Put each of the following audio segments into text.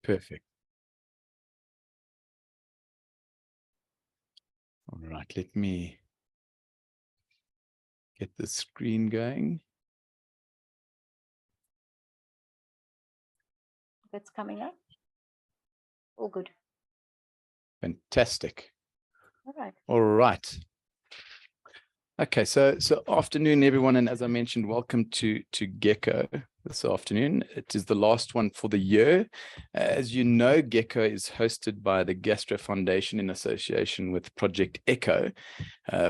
Perfect. All right, let me get the screen going. That's coming up. All good. Fantastic. All right. All right. Okay, so afternoon, everyone, and as I mentioned, welcome to Gecko this afternoon. It is the last one for the year. As you know, Gecko is hosted by the Gastro Foundation in association with Project Echo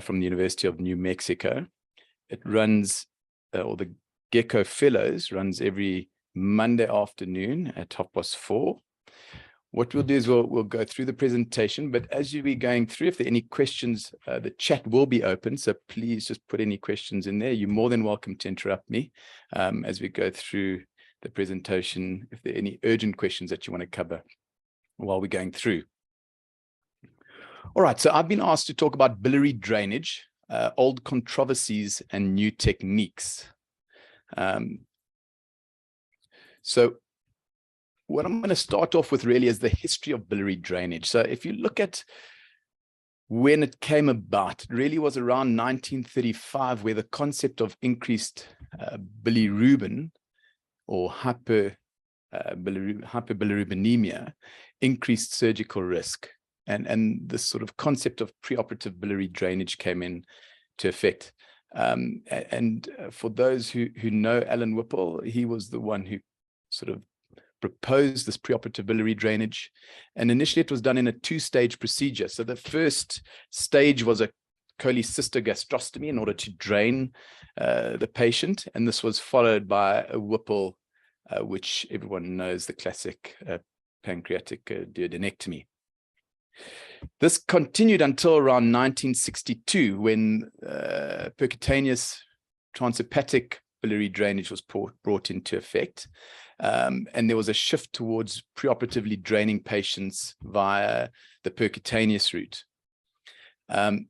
from the University of New Mexico. It runs, or the Gecko Fellows runs every Monday afternoon at 4:30. What we'll do is we'll go through the presentation, but as you be going through, if there are any questions, the chat will be open, so please just put any questions in there. You're more than welcome to interrupt me as we go through the presentation, if there are any urgent questions that you want to cover while we're going through. All right, so I've been asked to talk about biliary drainage, old controversies and new techniques. So what I'm going to start off with really is the history of biliary drainage. So if you look at when it came about, it really was around 1935, where the concept of increased bilirubin or hyperbilirubinemia increased surgical risk. And this sort of concept of preoperative biliary drainage came into effect. And for those who know Alan Whipple, he was the one who sort of proposed this preoperative biliary drainage. And initially it was done in a two-stage procedure. So the first stage was a cholecystogastrostomy in order to drain the patient. And this was followed by a Whipple, which everyone knows, the classic pancreatic duodenectomy. This continued until around 1962, when percutaneous transhepatic biliary drainage was brought into effect. And there was a shift towards preoperatively draining patients via the percutaneous route. And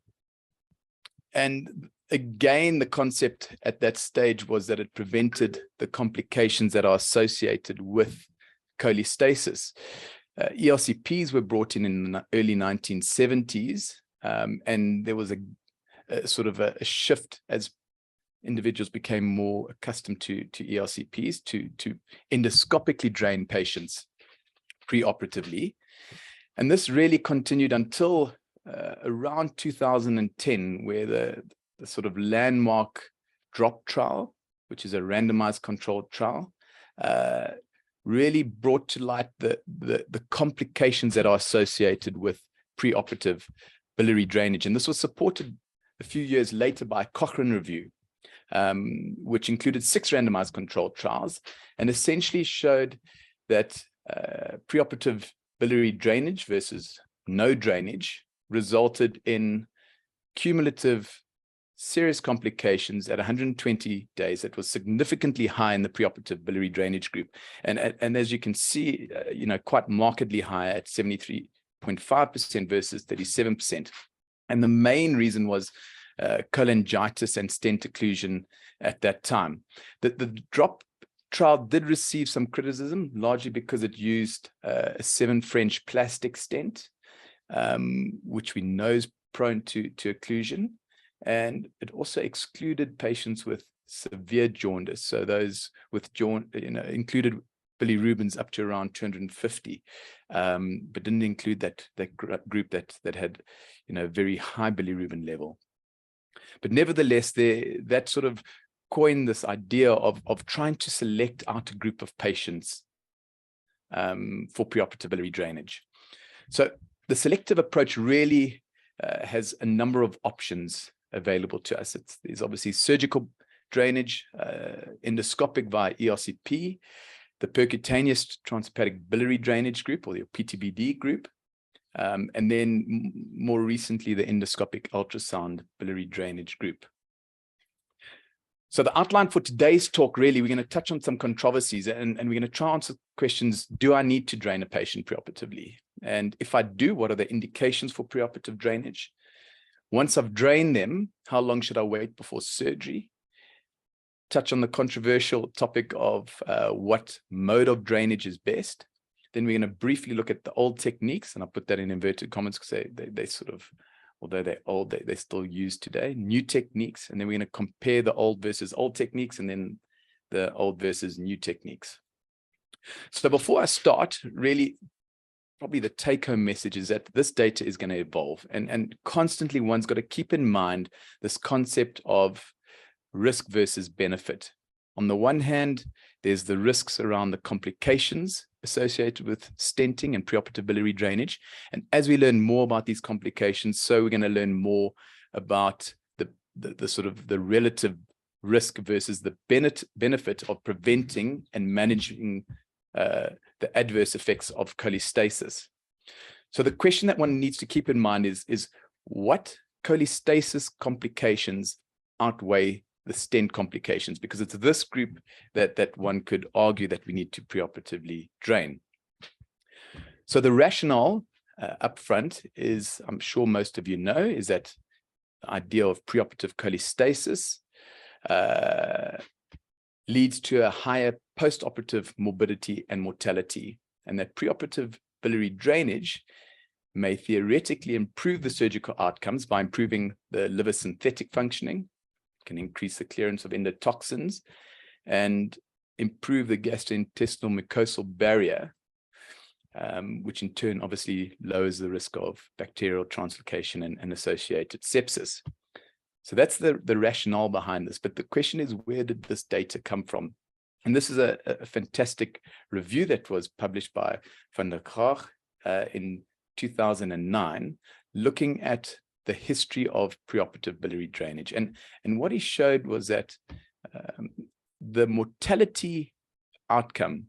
again, the concept at that stage was that it prevented the complications that are associated with cholestasis. ERCPs were brought in the early 1970s, and there was a sort of a shift as individuals became more accustomed to ERCPs to endoscopically drain patients preoperatively. And this really continued until around 2010, where the sort of landmark DROP trial, which is a randomized controlled trial, really brought to light the complications that are associated with preoperative biliary drainage. And this was supported a few years later by a Cochrane review, which included 6 randomized controlled trials, and essentially showed that preoperative biliary drainage versus no drainage resulted in cumulative serious complications at 120 days that was significantly high in the preoperative biliary drainage group. And as you can see, quite markedly high at 73.5% versus 37%. And the main reason was cholangitis and stent occlusion at that time. The DROP trial did receive some criticism, largely because it used a 7 French plastic stent, which we know is prone to occlusion. And it also excluded patients with severe jaundice. So those with included bilirubins up to around 250, but didn't include that group that had very high bilirubin level. But nevertheless, that sort of coined this idea of trying to select out a group of patients for preoperative biliary drainage. So the selective approach really has a number of options available to us. There's obviously surgical drainage, endoscopic via ERCP, the percutaneous transhepatic biliary drainage group, or the PTBD group, and then more recently, the endoscopic ultrasound biliary drainage group. So the outline for today's talk, really, we're going to touch on some controversies, and we're going to try and answer questions: do I need to drain a patient preoperatively? And if I do, what are the indications for preoperative drainage? Once I've drained them, how long should I wait before surgery? Touch on the controversial topic of what mode of drainage is best. Then we're going to briefly look at the old techniques, and I'll put that in inverted commas because they sort of, although they're old, they're still used today. New techniques, and then we're going to compare the old versus old techniques, and then the old versus new techniques. So before I start, really, probably the take-home message is that this data is going to evolve, and constantly one's got to keep in mind this concept of risk versus benefit. On the one hand, there's the risks around the complications associated with stenting and preoperative biliary drainage. And as we learn more about these complications, so we're going to learn more about the sort of the relative risk versus the benefit of preventing and managing the adverse effects of cholestasis. So the question that one needs to keep in mind is what cholestasis complications outweigh the stent complications, because it's this group that one could argue that we need to preoperatively drain. So the rationale up front is, I'm sure most of you know, is that the idea of preoperative cholestasis leads to a higher postoperative morbidity and mortality, and that preoperative biliary drainage may theoretically improve the surgical outcomes by improving the liver synthetic functioning, can increase the clearance of endotoxins, and improve the gastrointestinal mucosal barrier, which in turn obviously lowers the risk of bacterial translocation and associated sepsis. So that's the rationale behind this. But the question is, where did this data come from? And this is a fantastic review that was published by Van der Graag in 2009, looking at the history of preoperative biliary drainage. And what he showed was that the mortality outcome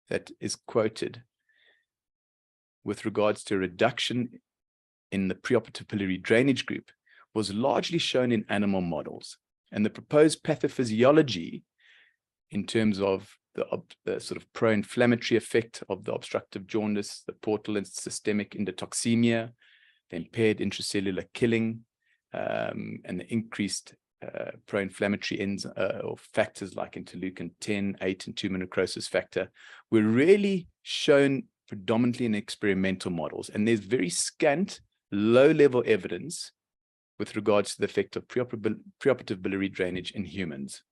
that is quoted with regards to a reduction in the preoperative biliary drainage group was largely shown in animal models. And the proposed pathophysiology in terms of the sort of pro-inflammatory effect of the obstructive jaundice, the portal and systemic endotoxemia, the impaired intracellular killing, and the increased pro-inflammatory or factors like interleukin 10, 8, and tumor necrosis factor were really shown predominantly in experimental models. And there's very scant, low-level evidence with regards to the effect of preoperative biliary drainage in humans.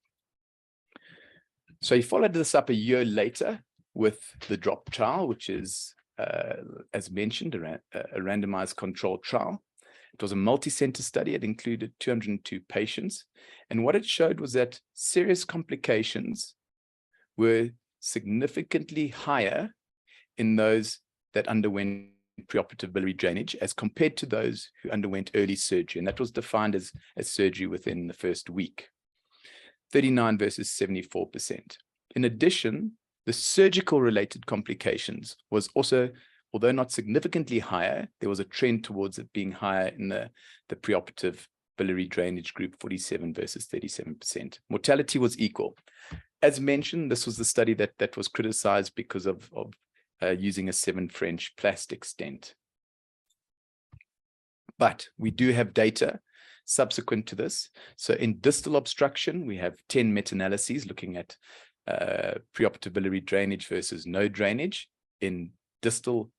So he followed this up a year later with the DROP trial, which is, as mentioned, a randomized controlled trial. It was a multi-center study. It included 202 patients. And what it showed was that serious complications were significantly higher in those that underwent preoperative biliary drainage as compared to those who underwent early surgery. And that was defined as surgery within the first week. 39 versus 74%. In addition, the surgical related complications was also, although not significantly higher, there was a trend towards it being higher in the preoperative biliary drainage group, 47 versus 37%. Mortality was equal. As mentioned, this was the study that was criticized because of using a 7 French plastic stent. But we do have data subsequent to this. So in distal obstruction, we have 10 meta-analyses looking at preoperative biliary drainage versus no drainage in distal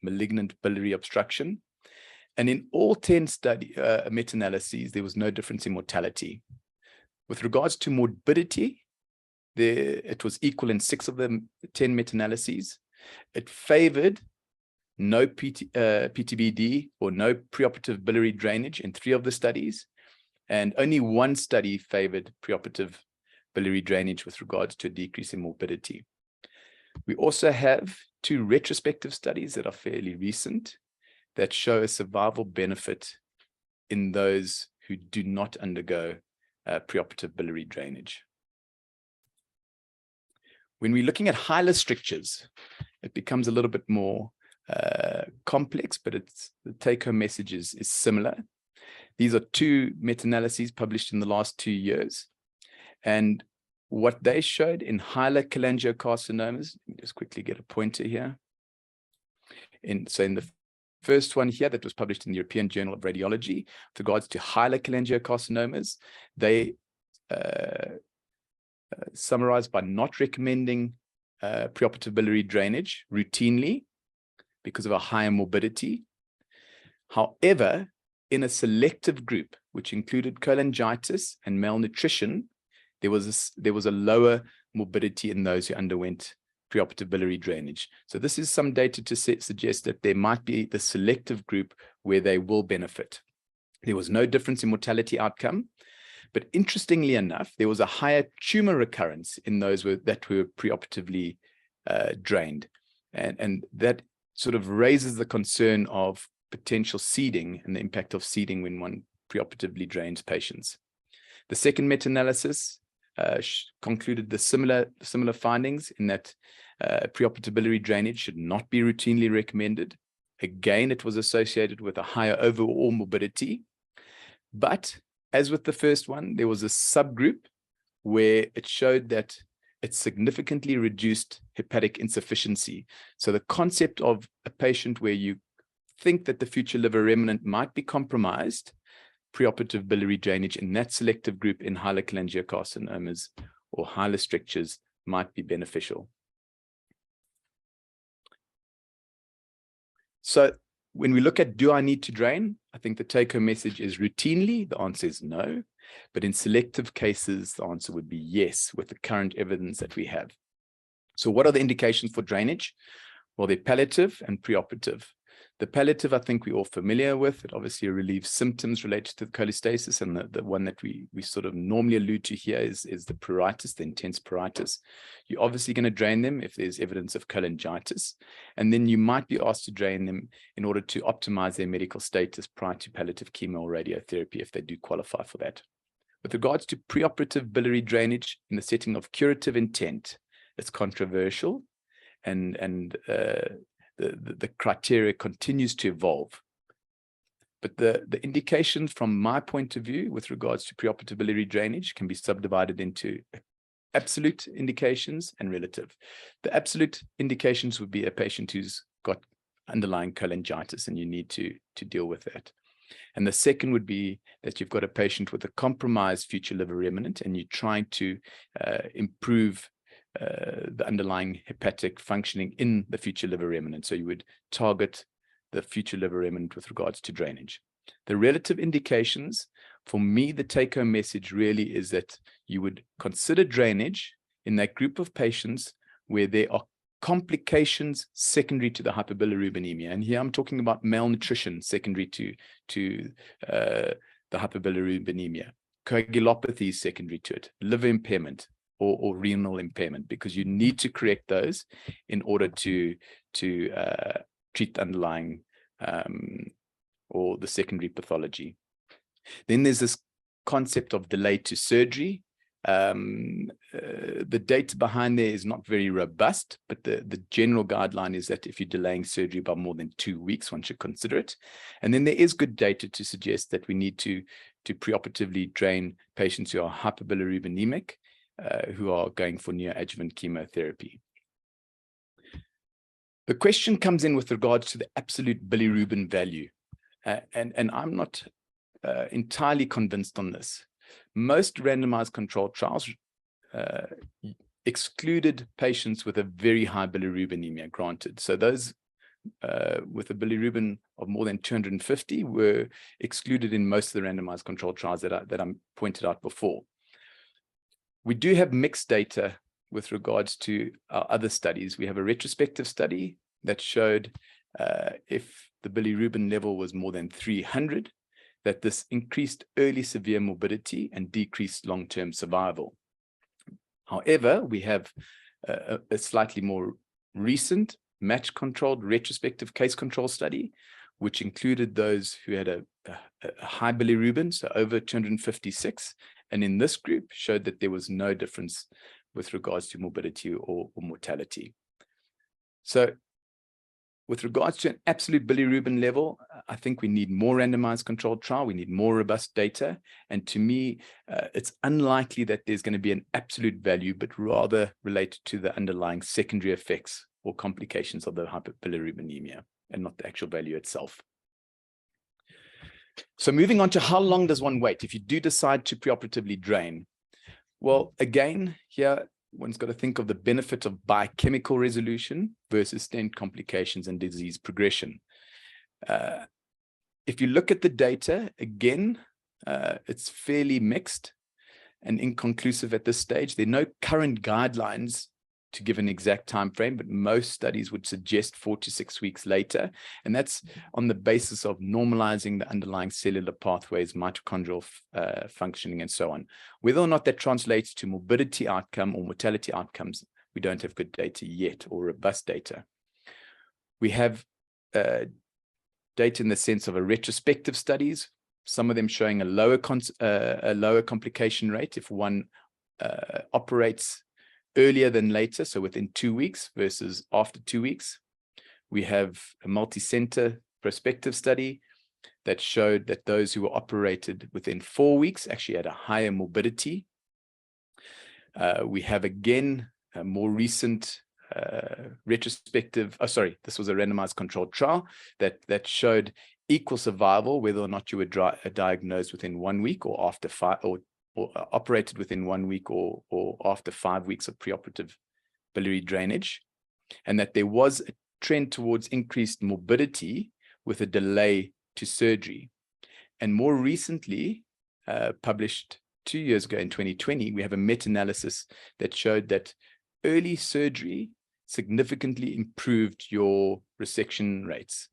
malignant biliary obstruction. And in all 10 meta-analyses, there was no difference in mortality. With regards to morbidity, it was equal in 6 of the 10 meta-analyses. It favored no PTBD or no preoperative biliary drainage in 3 of the studies, and only 1 study favored preoperative biliary drainage with regards to a decrease in morbidity. We also have 2 retrospective studies that are fairly recent that show a survival benefit in those who do not undergo preoperative biliary drainage. When we're looking at hilar strictures, it becomes a little bit more complex, but the take-home message is similar. These are 2 meta-analyses published in the last 2 years. And what they showed in hilar cholangiocarcinomas, let me just quickly get a pointer here. So in the first one here that was published in the European Journal of Radiology, with regards to hilar cholangiocarcinomas, they summarized by not recommending preoperative biliary drainage routinely because of a higher morbidity. However, in a selective group, which included cholangitis and malnutrition, there was a lower morbidity in those who underwent preoperative biliary drainage. So this is some data to suggest that there might be the selective group where they will benefit. There was no difference in mortality outcome, but interestingly enough, there was a higher tumor recurrence in those that were preoperatively drained. And that sort of raises the concern of potential seeding and the impact of seeding when one preoperatively drains patients. The second meta-analysis concluded the similar findings in that preoperative biliary drainage should not be routinely recommended. Again, it was associated with a higher overall morbidity. But as with the first one, there was a subgroup where it showed that it significantly reduced hepatic insufficiency. So the concept of a patient where you think that the future liver remnant might be compromised, preoperative biliary drainage in that selective group in hyalocholangiocarcinomas or hilar strictures might be beneficial. So when we look at, do I need to drain? I think the take-home message is routinely, the answer is no. But in selective cases, the answer would be yes, with the current evidence that we have. So what are the indications for drainage? Well, they're palliative and preoperative. The palliative, I think we're all familiar with. It obviously relieves symptoms related to the cholestasis, and the one that we sort of normally allude to here is the pruritus, the intense pruritus. You're obviously going to drain them if there's evidence of cholangitis, and then you might be asked to drain them in order to optimize their medical status prior to palliative chemo or radiotherapy if they do qualify for that. With regards to preoperative biliary drainage in the setting of curative intent, it's controversial, and the criteria continues to evolve. But the indications from my point of view with regards to preoperative biliary drainage can be subdivided into absolute indications and relative. The absolute indications would be a patient who's got underlying cholangitis and you need to deal with that. And the second would be that you've got a patient with a compromised future liver remnant and you're trying to improve the underlying hepatic functioning in the future liver remnant. So you would target the future liver remnant with regards to drainage. The relative indications, for me, the take-home message really is that you would consider drainage in that group of patients where there are complications secondary to the hyperbilirubinemia. And here I'm talking about malnutrition secondary to the hyperbilirubinemia, coagulopathy secondary to it, liver impairment, or renal impairment, because you need to correct those in order to treat the underlying or the secondary pathology. Then there's this concept of delay to surgery. The data behind there is not very robust, but the general guideline is that if you're delaying surgery by more than 2 weeks, one should consider it. And then there is good data to suggest that we need to preoperatively drain patients who are hyperbilirubinemia, who are going for neoadjuvant chemotherapy. The question comes in with regards to the absolute bilirubin value, and I'm not entirely convinced on this. Most randomized controlled trials excluded patients with a very high bilirubinemia, granted. So those with a bilirubin of more than 250 were excluded in most of the randomized controlled trials that I pointed out before. We do have mixed data with regards to our other studies. We have a retrospective study that showed if the bilirubin level was more than 300, that this increased early severe morbidity and decreased long-term survival. However, we have a slightly more recent match-controlled retrospective case control study, which included those who had a high bilirubin, so over 256, and in this group showed that there was no difference with regards to morbidity or mortality. So with regards to an absolute bilirubin level, I think we need more randomized controlled trial. We need more robust data. And to me, it's unlikely that there's going to be an absolute value, but rather related to the underlying secondary effects or complications of the hyperbilirubinemia and not the actual value itself. So moving on to how long does one wait if you do decide to preoperatively drain? Well, again, here one's got to think of the benefit of biochemical resolution versus stent complications and disease progression. If you look at the data, again, it's fairly mixed and inconclusive at this stage. There are no current guidelines to give an exact time frame, but most studies would suggest 4 to 6 weeks later. And that's on the basis of normalizing the underlying cellular pathways, mitochondrial functioning, and so on. Whether or not that translates to morbidity outcome or mortality outcomes, we don't have good data yet, or robust data. We have data in the sense of a retrospective studies, some of them showing a lower complication rate if one operates earlier than later, so within 2 weeks versus after 2 weeks. We have a multi-center prospective study that showed that those who were operated within 4 weeks actually had a higher morbidity. We have again a more recent retrospective, this was a randomized controlled trial that showed equal survival whether or not you were diagnosed within 1 week or after 5, or operated within 1 week or after 5 weeks of preoperative biliary drainage, and that there was a trend towards increased morbidity with a delay to surgery. And more recently, published 2 years ago in 2020, we have a meta-analysis that showed that early surgery significantly improved your resection rates.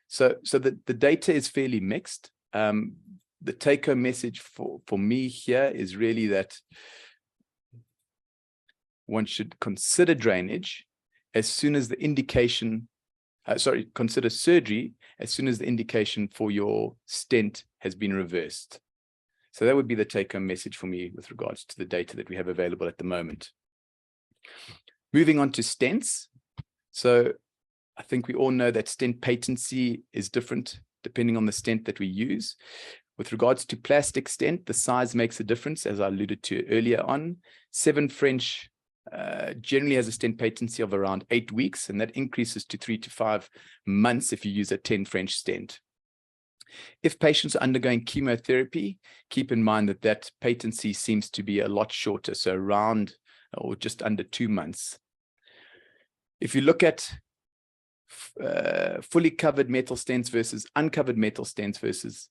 So the data is fairly mixed. The take-home message for me here is really that one should consider drainage as soon as the indication, consider surgery as soon as the indication for your stent has been reversed. So that would be the take-home message for me with regards to the data that we have available at the moment. Moving on to stents. So I think we all know that stent patency is different depending on the stent that we use. With regards to plastic stent, the size makes a difference, as I alluded to earlier on. 7 French generally has a stent patency of around 8 weeks, and that increases to 3 to 5 months if you use a 10 French stent. If patients are undergoing chemotherapy, keep in mind that that patency seems to be a lot shorter, so around or just under 2 months. If you look at fully covered metal stents versus uncovered metal stents versus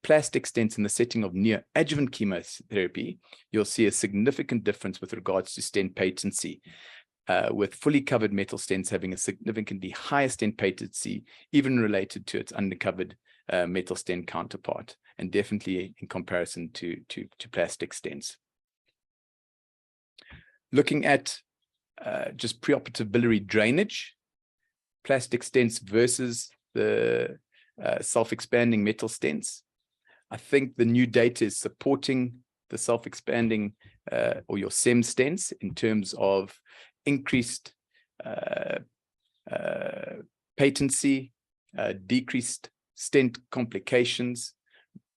plastic stents in the setting of neoadjuvant chemotherapy, you'll see a significant difference with regards to stent patency, with fully covered metal stents having a significantly higher stent patency, even related to its uncovered metal stent counterpart, and definitely in comparison to plastic stents. Looking at just preoperative biliary drainage, plastic stents versus the self-expanding metal stents, I think the new data is supporting the self-expanding or your SEM stents in terms of increased patency, decreased stent complications,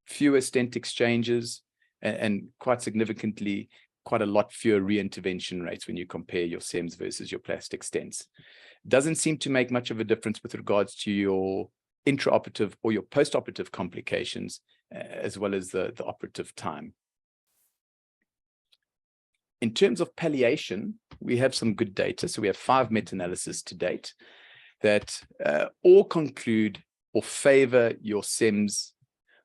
fewer stent exchanges, and quite significantly, quite a lot fewer reintervention rates when you compare your SEMs versus your plastic stents. Doesn't seem to make much of a difference with regards to your intraoperative or your postoperative complications, as well as the operative time. In terms of palliation, we have some good data. So we have 5 meta-analyses to date that all conclude or favor your SEMs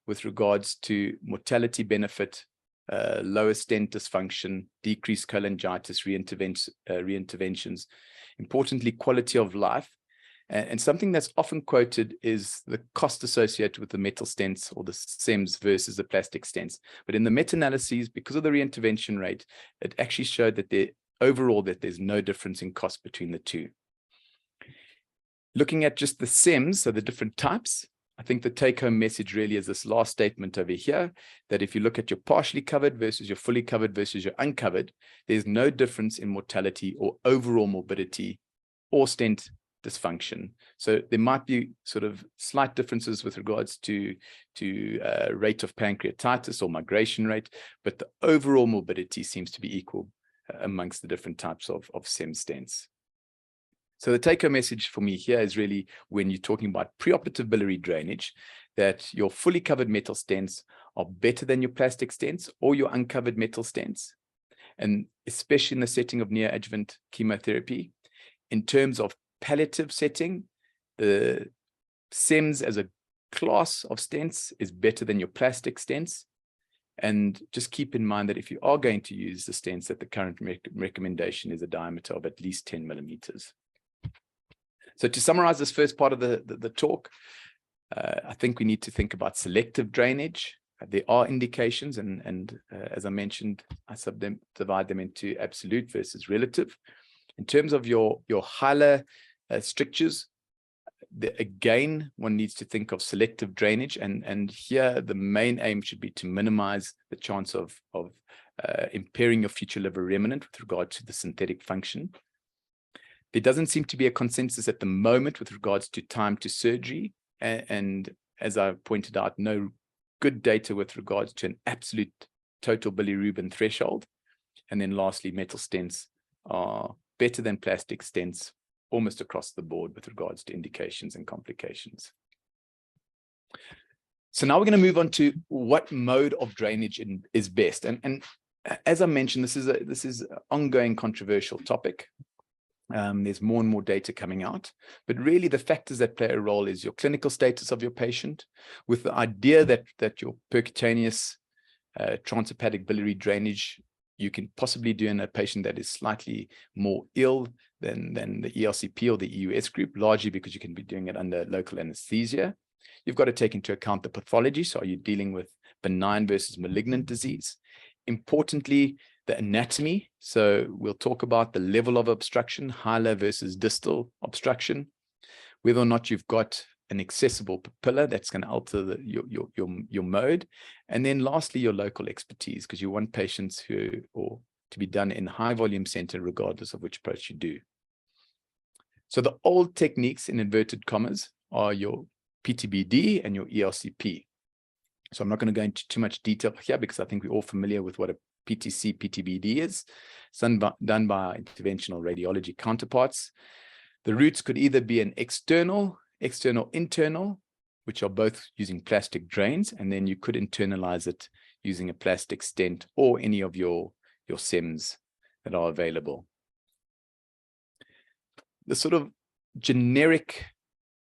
with regards to mortality benefit, lower stent dysfunction, decreased cholangitis, reinterventions, importantly, quality of life. And something that's often quoted is the cost associated with the metal stents or the SEMs versus the plastic stents. But in the meta-analyses, because of the reintervention rate, it actually showed that overall there's no difference in cost between the two. Looking at just the SEMs, so the different types, I think the take-home message really is this last statement over here, that if you look at your partially covered versus your fully covered versus your uncovered, there's no difference in mortality or overall morbidity or stent dysfunction. So there might be sort of slight differences with regards to rate of pancreatitis or migration rate, but the overall morbidity seems to be equal amongst the different types of SEM stents. So the take-home message for me here is really, when you're talking about preoperative biliary drainage, that your fully covered metal stents are better than your plastic stents or your uncovered metal stents, and especially in the setting of neoadjuvant chemotherapy. In terms of palliative setting, the SEMS as a class of stents is better than your plastic stents. And just keep in mind that if you are going to use the stents, that the current recommendation is a diameter of at least 10 millimeters. So to summarize this first part of the talk, I think we need to think about selective drainage. There are indications, and as I mentioned, I divide them into absolute versus relative. In terms of your hilar strictures, again, one needs to think of selective drainage, and here the main aim should be to minimize the chance of impairing your future liver remnant with regard to the synthetic function. There doesn't seem to be a consensus at the moment with regards to time to surgery, and as I pointed out, no good data with regards to an absolute total bilirubin threshold. And then lastly, metal stents are better than plastic stents almost across the board with regards to indications and complications. So now we're going to move on to what mode of drainage is best. And as I mentioned, this is an ongoing controversial topic. There's more and more data coming out, but really the factors that play a role is your clinical status of your patient, with the idea that your percutaneous transhepatic biliary drainage you can possibly do in a patient that is slightly more ill than the ERCP or the EUS group, largely because you can be doing it under local anesthesia. You've got to take into account the pathology. So are you dealing with benign versus malignant disease? Importantly, the anatomy. So we'll talk about the level of obstruction, hilar versus distal obstruction, whether or not you've got an accessible papilla that's going to alter your mode. And then lastly, your local expertise, because you want patients to be done in high volume center, regardless of which approach you do. So the old techniques, in inverted commas, are your PTBD and your ERCP. So I'm not going to go into too much detail here because I think we're all familiar with what a PTC, PTBD is. It's done by interventional radiology counterparts. The routes could either be an external, internal, which are both using plastic drains, and then you could internalize it using a plastic stent or any of your SEMS that are available. The sort of generic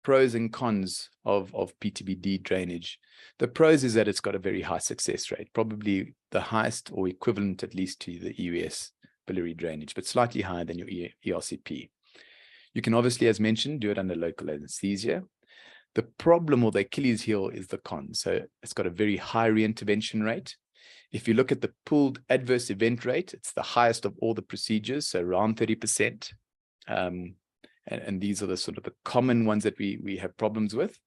pros and cons of PTBD drainage. The pros is that it's got a very high success rate, probably the highest or equivalent at least to the EUS biliary drainage, but slightly higher than your ERCP. You can obviously, as mentioned, do it under local anesthesia. The problem or the Achilles heel is the con. So it's got a very high reintervention rate. If you look at the pooled adverse event rate, it's the highest of all the procedures, so around 30%. And these are the sort of the common ones that we have problems with.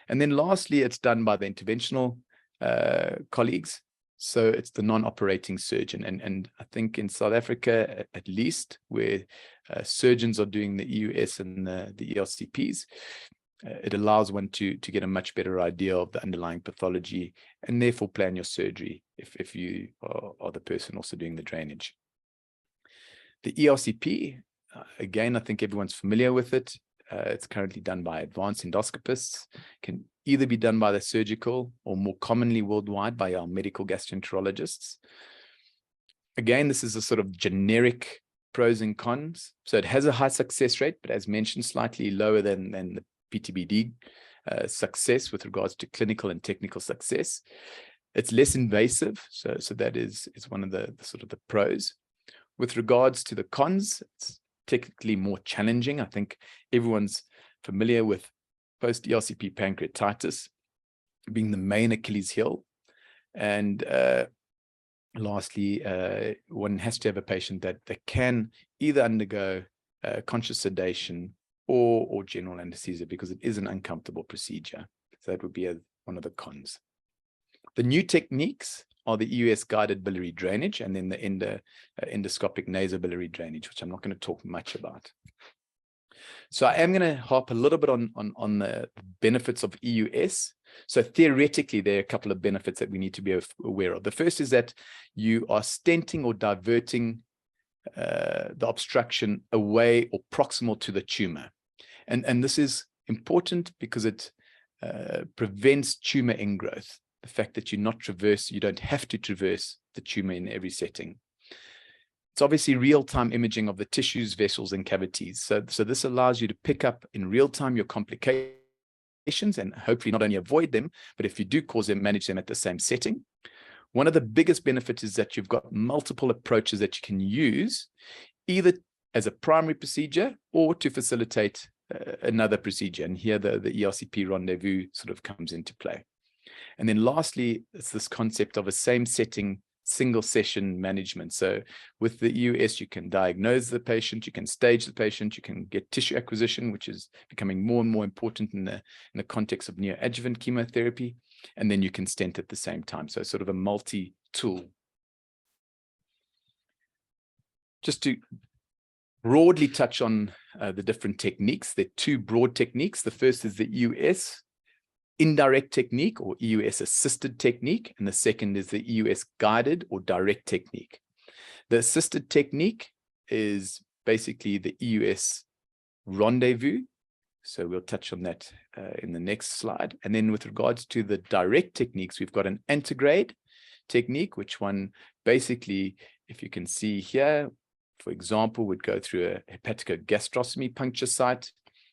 And then lastly, it's done by the interventional colleagues. So it's the non-operating surgeon. And I think in South Africa, at least, where surgeons are doing the EUS and the ERCPs, it allows one to get a much better idea of the underlying pathology and therefore plan your surgery if you are the person also doing the drainage. The ERCP, again, I think everyone's familiar with it. It's currently done by advanced endoscopists, can either be done by the surgical or more commonly worldwide by our medical gastroenterologists. Again, this is a sort of generic pros and cons. So it has a high success rate, but as mentioned, slightly lower than the PTBD success with regards to clinical and technical success. It's less invasive, so that is one of the sort of the pros. With regards to the cons, it's technically more challenging. I think everyone's familiar with post-ERCP pancreatitis being the main Achilles heel. And lastly, one has to have a patient that can either undergo conscious sedation or general anesthesia because it is an uncomfortable procedure. So that would be one of the cons. The new techniques are the EUS guided biliary drainage and then the endoscopic nasobiliary drainage, which I'm not going to talk much about. So I am going to harp a little bit on the benefits of EUS. So theoretically, there are a couple of benefits that we need to be aware of. The first is that you are stenting or diverting the obstruction away or proximal to the tumor. And this is important because it prevents tumor ingrowth. The fact that you don't have to traverse the tumor in every setting. It's obviously real-time imaging of the tissues, vessels, and cavities. So this allows you to pick up in real time your complications and hopefully not only avoid them, but if you do cause them, manage them at the same setting. One of the biggest benefits is that you've got multiple approaches that you can use, either as a primary procedure or to facilitate another procedure. And here the ERCP rendezvous sort of comes into play. And then lastly, it's this concept of a same setting, single session management. So with the EUS, you can diagnose the patient, you can stage the patient, you can get tissue acquisition, which is becoming more and more important in the context of neoadjuvant chemotherapy. And then you can stent at the same time. So sort of a multi-tool. Just to broadly touch on the different techniques, there are two broad techniques. The first is the EUS indirect technique or EUS assisted technique, and the second is the EUS guided or direct technique. The assisted technique is basically the EUS rendezvous. So we'll touch on that in the next slide. And then with regards to the direct techniques, we've got an antegrade technique, which one basically, if you can see here, for example, would go through a hepaticogastrostomy puncture site,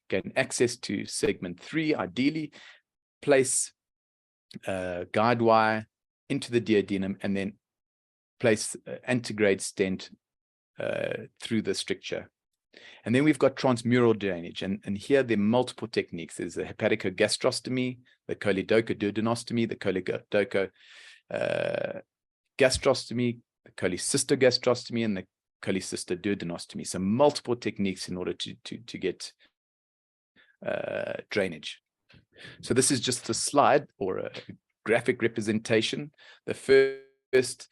gain access to segment 3, ideally, place guide wire into the duodenum, and then place antegrade stent through the stricture. And then we've got transmural drainage, and here there are multiple techniques. There's the hepaticogastrostomy, the choledochoduodenostomy, the choledocho gastrostomy, the cholecystogastrostomy, and the cholecystoduodenostomy. So multiple techniques in order to get drainage. So this is just a slide or a graphic representation. The first is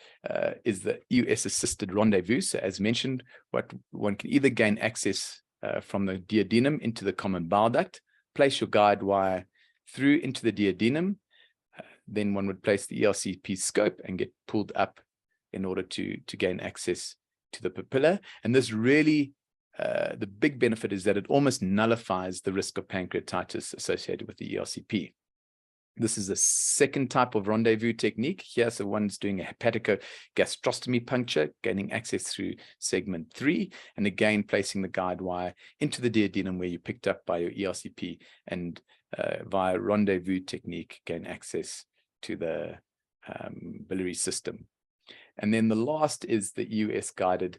the EUS assisted rendezvous. So as mentioned, what one can either gain access from the duodenum into the common bile duct, place your guide wire through into the duodenum, then one would place the ERCP scope and get pulled up in order to gain access to the papilla. And this really, the big benefit is that it almost nullifies the risk of pancreatitis associated with the ERCP. This is the second type of rendezvous technique here. So one's doing a hepaticogastrostomy puncture, gaining access through segment 3, and again placing the guide wire into the duodenum where you picked up by your ERCP, and via rendezvous technique gain access to the biliary system. And then the last is the EUS guided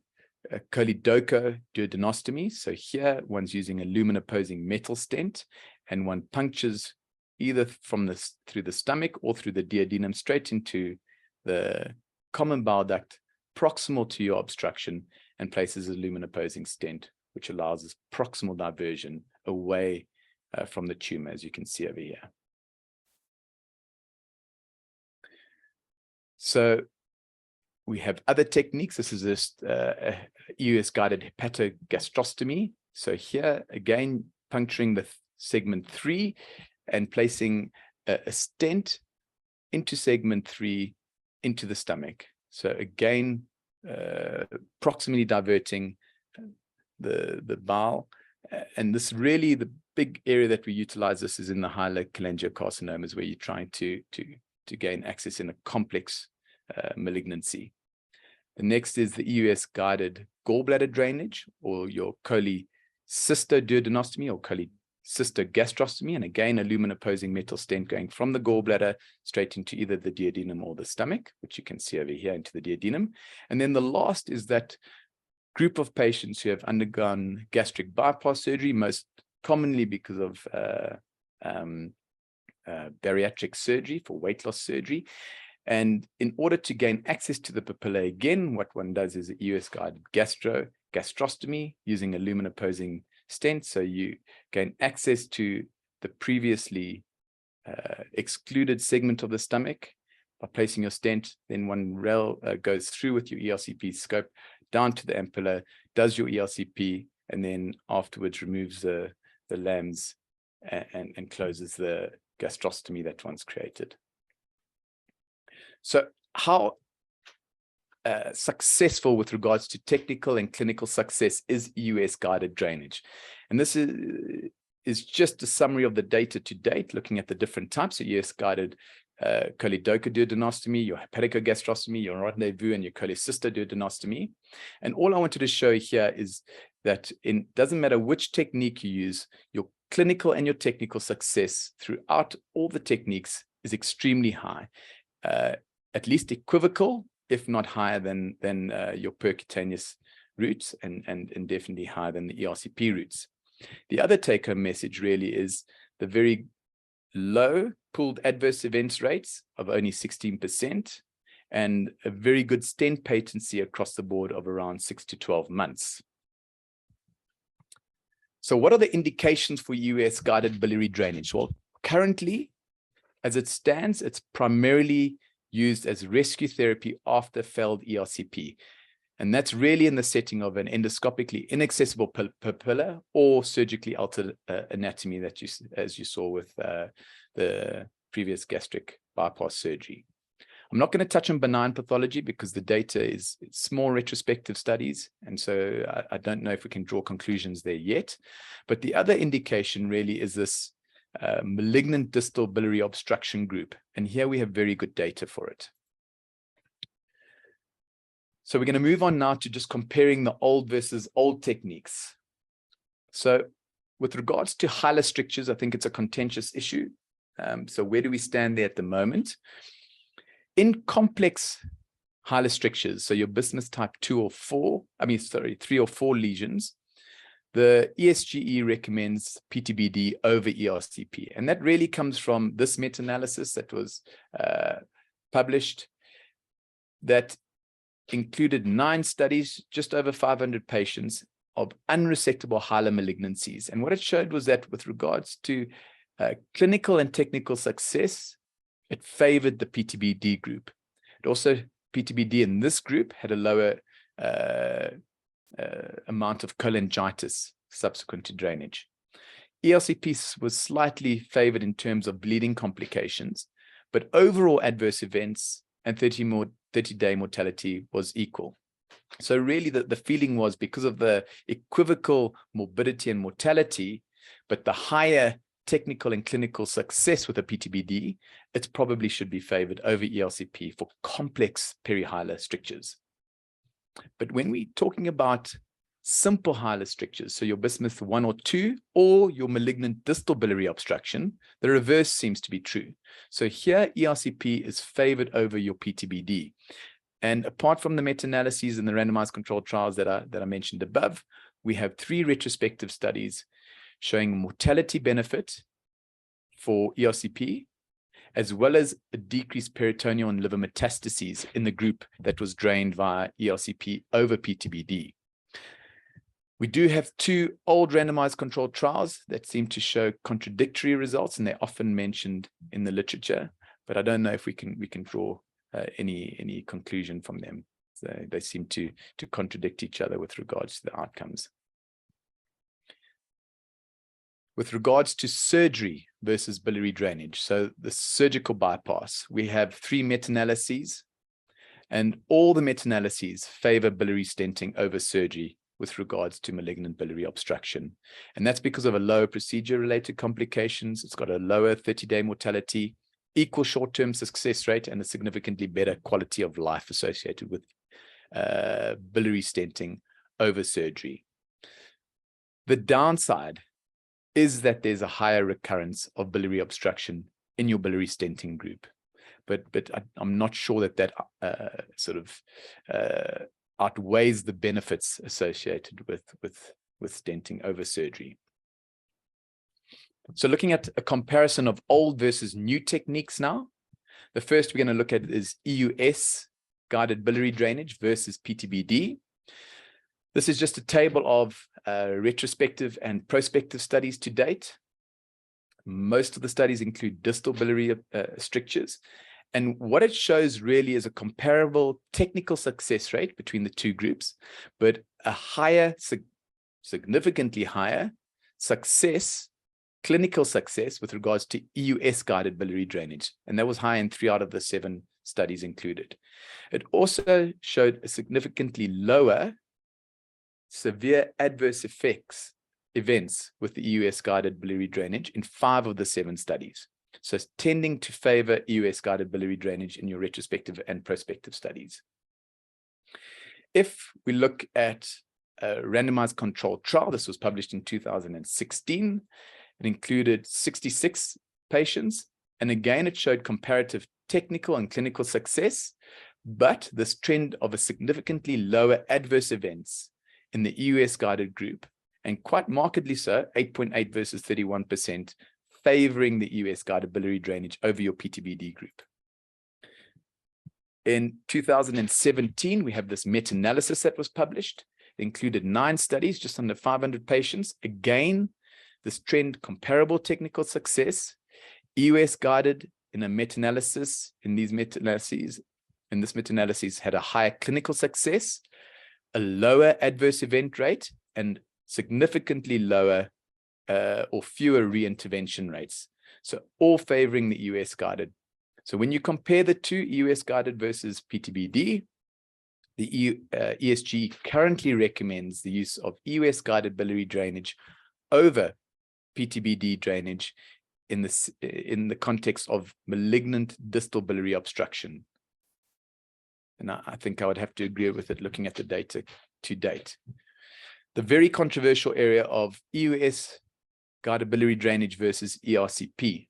choledochoduodenostomy. So here one's using a lumen opposing metal stent, and one punctures either through the stomach or through the duodenum straight into the common bile duct proximal to your obstruction, and places a lumen opposing stent, which allows us proximal diversion away from the tumor, as you can see over here. So we have other techniques. This is just EUS guided hepatogastrostomy. So here again, puncturing the segment 3 and placing a stent into segment 3 into the stomach. So again, proximally diverting the bile. And this really, the big area that we utilize this is in the hilar cholangiocarcinomas, where you're trying to gain access in a complex malignancy. The next is the EUS guided gallbladder drainage, or your cholecystoduodenostomy or cholecystogastrostomy, and again a lumen opposing metal stent going from the gallbladder straight into either the duodenum or the stomach, which you can see over here into the duodenum. And then the last is that group of patients who have undergone gastric bypass surgery, most commonly because of bariatric surgery, for weight loss surgery. And in order to gain access to the papilla, again, what one does is a EUS guided gastrostomy using a lumen opposing stent. So you gain access to the previously excluded segment of the stomach by placing your stent. Then one rail goes through with your ERCP scope down to the ampulla, does your ERCP, and then afterwards removes the lambs and closes the gastrostomy that one's created. So how successful with regards to technical and clinical success is EUS guided drainage? And this is just a summary of the data to date, looking at the different types of EUS guided choledochoduodenostomy, your hepatogastrostomy, your rendezvous, and your cholecystoduodenostomy. And all I wanted to show here is that it doesn't matter which technique you use, your clinical and your technical success throughout all the techniques is extremely high, at least equivocal, if not higher than your percutaneous routes, and definitely higher than the ERCP routes. The other take-home message really is the very low pooled adverse events rates of only 16%, and a very good stent patency across the board of around 6 to 12 months. So what are the indications for US guided biliary drainage? Well, currently, as it stands, it's primarily used as rescue therapy after failed ERCP. And that's really in the setting of an endoscopically inaccessible papilla or surgically altered anatomy that as you saw with the previous gastric bypass surgery. I'm not going to touch on benign pathology because the data is small retrospective studies. And so I don't know if we can draw conclusions there yet. But the other indication really is this malignant distal biliary obstruction group. And here we have very good data for it. So we're going to move on now to just comparing the old versus old techniques. So with regards to hilar strictures, I think it's a contentious issue. So where do we stand there at the moment? In complex hilar strictures, so your bismuth type 3 or 4 lesions, the ESGE recommends PTBD over ERCP. And that really comes from this meta-analysis that was published that included 9 studies, just over 500 patients of unresectable hilar malignancies. And what it showed was that with regards to clinical and technical success, it favored the PTBD group. It also, PTBD in this group had a lower amount of cholangitis subsequent to drainage. ERCP was slightly favored in terms of bleeding complications, but overall adverse events and 30-day mortality was equal. So really the feeling was because of the equivocal morbidity and mortality, but the higher technical and clinical success with a PTBD, it probably should be favored over ERCP for complex perihilar strictures. But when we're talking about simple hilar strictures, so your bismuth 1 or 2, or your malignant distal biliary obstruction, the reverse seems to be true. So here ERCP is favored over your PTBD. And apart from the meta-analyses and the randomized controlled trials that I mentioned above, we have 3 retrospective studies showing mortality benefit for ERCP, as well as a decreased peritoneal and liver metastases in the group that was drained via ERCP over PTBD. We do have 2 old randomized controlled trials that seem to show contradictory results, and they're often mentioned in the literature, but I don't know if we can draw any conclusion from them. So they seem to contradict each other with regards to the outcomes. With regards to surgery versus biliary drainage, so the surgical bypass, we have 3 meta-analyses, and all the meta-analyses favor biliary stenting over surgery with regards to malignant biliary obstruction. And that's because of a lower procedure-related complications. It's got a lower 30-day mortality, equal short-term success rate, and a significantly better quality of life associated with biliary stenting over surgery. The downside is that there's a higher recurrence of biliary obstruction in your biliary stenting group. But I'm not sure that outweighs the benefits associated with stenting over surgery. So looking at a comparison of old versus new techniques now, the first we're going to look at is EUS guided biliary drainage versus PTBD. This is just a table of retrospective and prospective studies to date. Most of the studies include distal biliary strictures. And what it shows really is a comparable technical success rate between the 2 groups, but a higher, significantly higher success, clinical success with regards to EUS guided biliary drainage. And that was high in 3 out of the 7 studies included. It also showed a significantly lower severe adverse events with the EUS guided biliary drainage in 5 of the 7 studies. So it's tending to favor EUS-guided biliary drainage in your retrospective and prospective studies. If we look at a randomized controlled trial, this was published in 2016. It included 66 patients, and again, it showed comparative technical and clinical success, but this trend of a significantly lower adverse events in the EUS-guided group, and quite markedly so, 8.8 versus 31%, favoring the EUS-guided biliary drainage over your PTBD group. In 2017, we have this meta-analysis that was published. It included 9 studies, just under 500 patients. Again, this trend, comparable technical success, EUS-guided in a meta-analysis, in this meta-analyses had a higher clinical success, a lower adverse event rate, and significantly lower or fewer reintervention rates. So all favoring the EUS-guided. So when you compare the two, EUS-guided versus PTBD, the ESG currently recommends the use of EUS-guided biliary drainage over PTBD drainage in the context of malignant distal biliary obstruction. And I think I would have to agree with it looking at the data to date. The very controversial area of EUS-guided biliary drainage versus ERCP.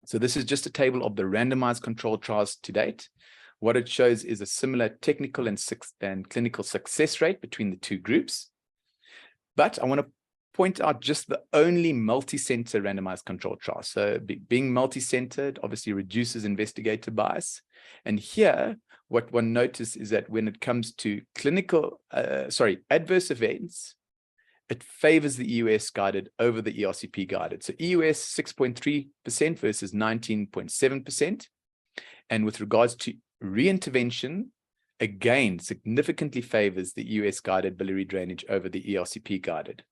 So this is just a table of the randomized controlled trials to date. What it shows is a similar technical and clinical success rate between the two groups. But I want to point out just the only multi-center randomized controlled trial. So being multi-centered obviously reduces investigator bias. And here, what one notices is that when it comes to adverse events, it favors the EUS-guided over the ERCP-guided. So EUS 6.3% versus 19.7%. And with regards to reintervention, again, significantly favors the EUS-guided biliary drainage over the ERCP-guided.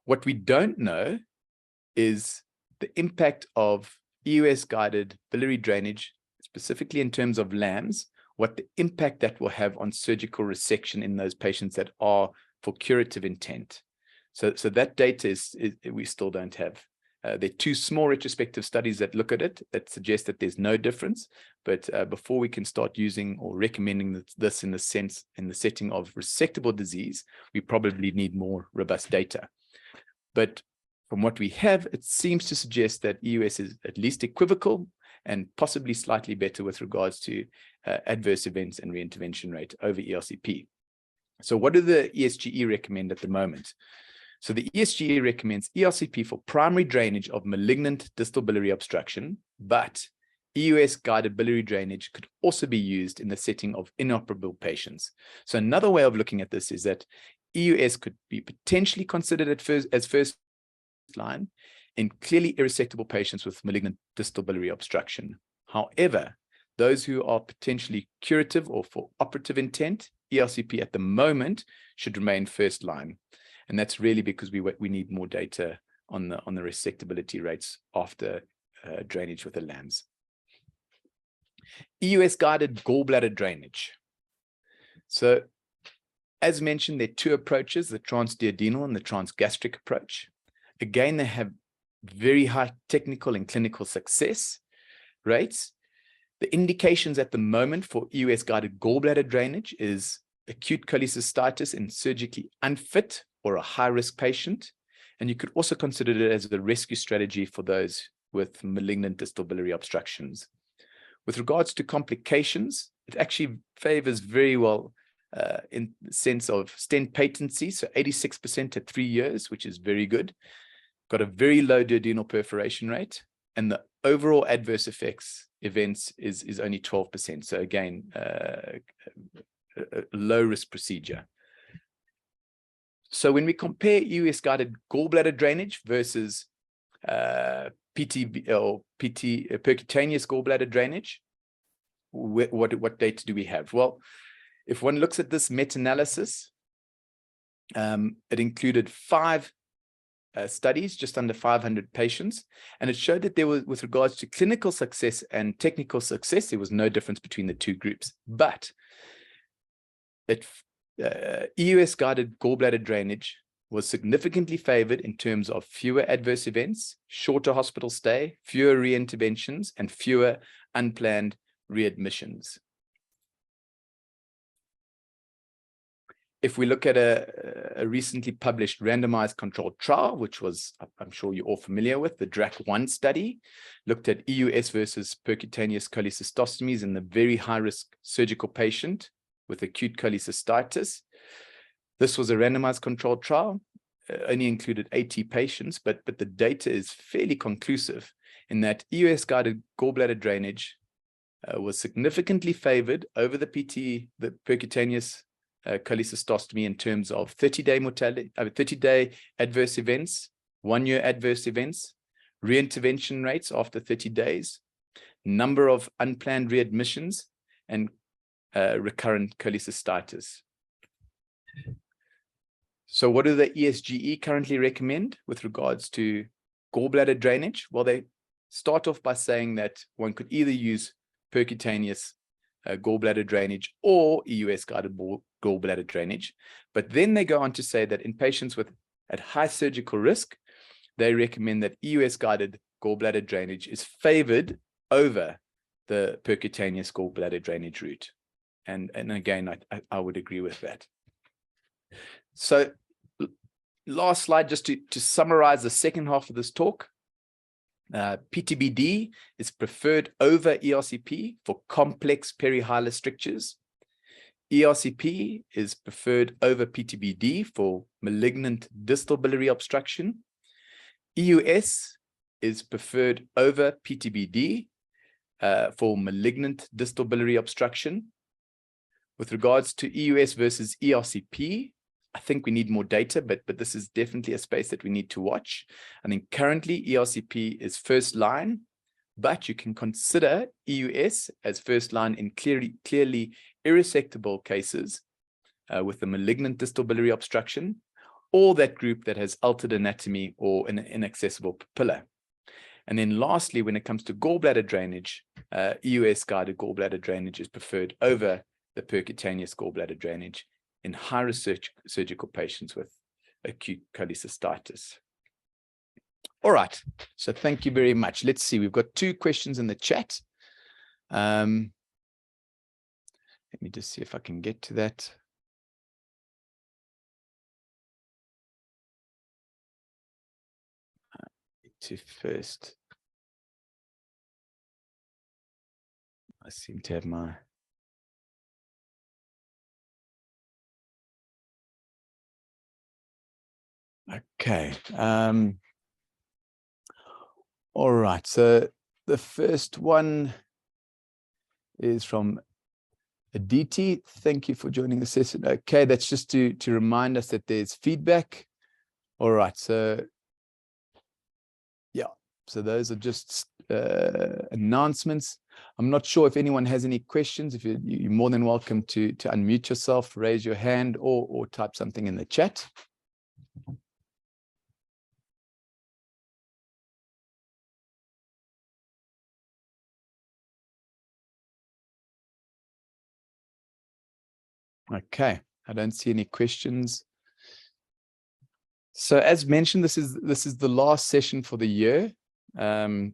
What we don't know is the impact of EUS-guided biliary drainage, specifically in terms of LAMs, what the impact that will have on surgical resection in those patients that are for curative intent. So that data is we still don't have. There are 2 small retrospective studies that look at it that suggest that there's no difference. But before we can start using or recommending this in the setting of resectable disease, we probably need more robust data. But from what we have, it seems to suggest that EUS is at least equivocal and possibly slightly better with regards to adverse events and reintervention rate over ERCP. So what do the ESGE recommend at the moment? So the ESGE recommends ERCP for primary drainage of malignant distal biliary obstruction, but EUS-guided biliary drainage could also be used in the setting of inoperable patients. So another way of looking at this is that EUS could be potentially considered as first line in clearly irresectable patients with malignant distal biliary obstruction. However, those who are potentially curative or for operative intent, ERCP at the moment should remain first line. And that's really because we need more data on the resectability rates after drainage with the LAMs. EUS-guided gallbladder drainage. So as mentioned, there are 2 approaches, the transduodenal and the transgastric approach. Again, they have very high technical and clinical success rates. The indications at the moment for EUS-guided gallbladder drainage is acute cholecystitis in surgically unfit or a high-risk patient. And you could also consider it as a rescue strategy for those with malignant distal biliary obstructions. With regards to complications, it actually favors very well in the sense of stent patency, so 86% at 3 years, which is very good. Got a very low duodenal perforation rate, and the overall adverse events is only 12%. So again, a low risk procedure. So when we compare EUS-guided gallbladder drainage versus percutaneous gallbladder drainage, what data do we have? Well, if one looks at this meta-analysis, it included 5 studies, just under 500 patients, and it showed that there was, with regards to clinical success and technical success, there was no difference between the 2 groups. But EUS-guided gallbladder drainage was significantly favored in terms of fewer adverse events, shorter hospital stay, fewer re-interventions, and fewer unplanned readmissions. If we look at a recently published randomized controlled trial, which was, I'm sure you're all familiar with, the DRAC1 study, looked at EUS versus percutaneous cholecystostomies in the very high-risk surgical patient with acute cholecystitis. This was a randomized controlled trial, only included 80 patients, but the data is fairly conclusive in that EUS-guided gallbladder drainage was significantly favored over the percutaneous cholecystostomy in terms of 30-day mortality, 30-day adverse events, 1-year adverse events, reintervention rates after 30 days, number of unplanned readmissions, and recurrent cholecystitis. So what do the ESGE currently recommend with regards to gallbladder drainage? Well, they start off by saying that one could either use percutaneous gallbladder drainage or EUS-guided gallbladder drainage. But then they go on to say that in patients at high surgical risk, they recommend that EUS-guided gallbladder drainage is favored over the percutaneous gallbladder drainage route. And again, I would agree with that. So last slide, just to summarize the second half of this talk. PTBD is preferred over ERCP for complex perihilar strictures. ERCP is preferred over PTBD for malignant distal biliary obstruction. EUS is preferred over PTBD for malignant distal biliary obstruction. With regards to EUS versus ERCP, I think we need more data, but this is definitely a space that we need to watch. I think currently ERCP is first line, but you can consider EUS as first line in clearly irresectable cases with a malignant distal biliary obstruction, or that group that has altered anatomy or an inaccessible papilla. And then lastly, when it comes to gallbladder drainage, EUS-guided gallbladder drainage is preferred over the percutaneous gallbladder drainage in high-risk surgical patients with acute cholecystitis. All right, so thank you very much. Let's see, we've got 2 questions in the chat. Let me just see if I can get to that. First, I seem to have my... Okay. All right. So the first one is from Aditi. Thank you for joining the session. Okay, that's just to remind us that there's feedback. All right. So yeah. So those are just announcements. I'm not sure if anyone has any questions. If you're more than welcome to unmute yourself, raise your hand, or type something in the chat. Okay, I don't see any questions. So as mentioned, this is the last session for the year. Thank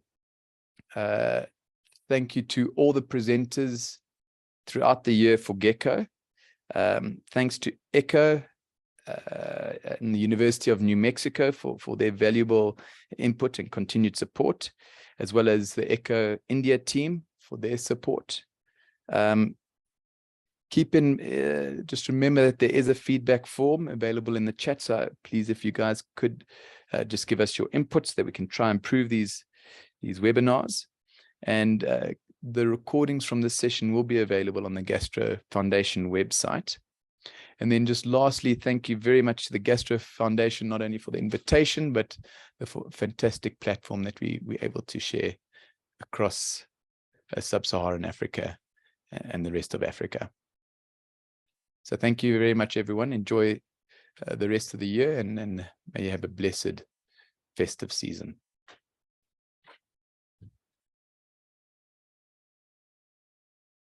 you to all the presenters throughout the year for Gecko. Thanks to ECHO and the University of New Mexico for their valuable input and continued support, as well as the ECHO India team for their support. Just remember that there is a feedback form available in the chat. So please, if you guys could just give us your inputs that we can try and improve these webinars. And the recordings from this session will be available on the Gastro Foundation website. And then just lastly, thank you very much to the Gastro Foundation, not only for the invitation, but the fantastic platform that we're able to share across sub-Saharan Africa and the rest of Africa. So thank you very much, everyone. Enjoy the rest of the year, and may you have a blessed festive season.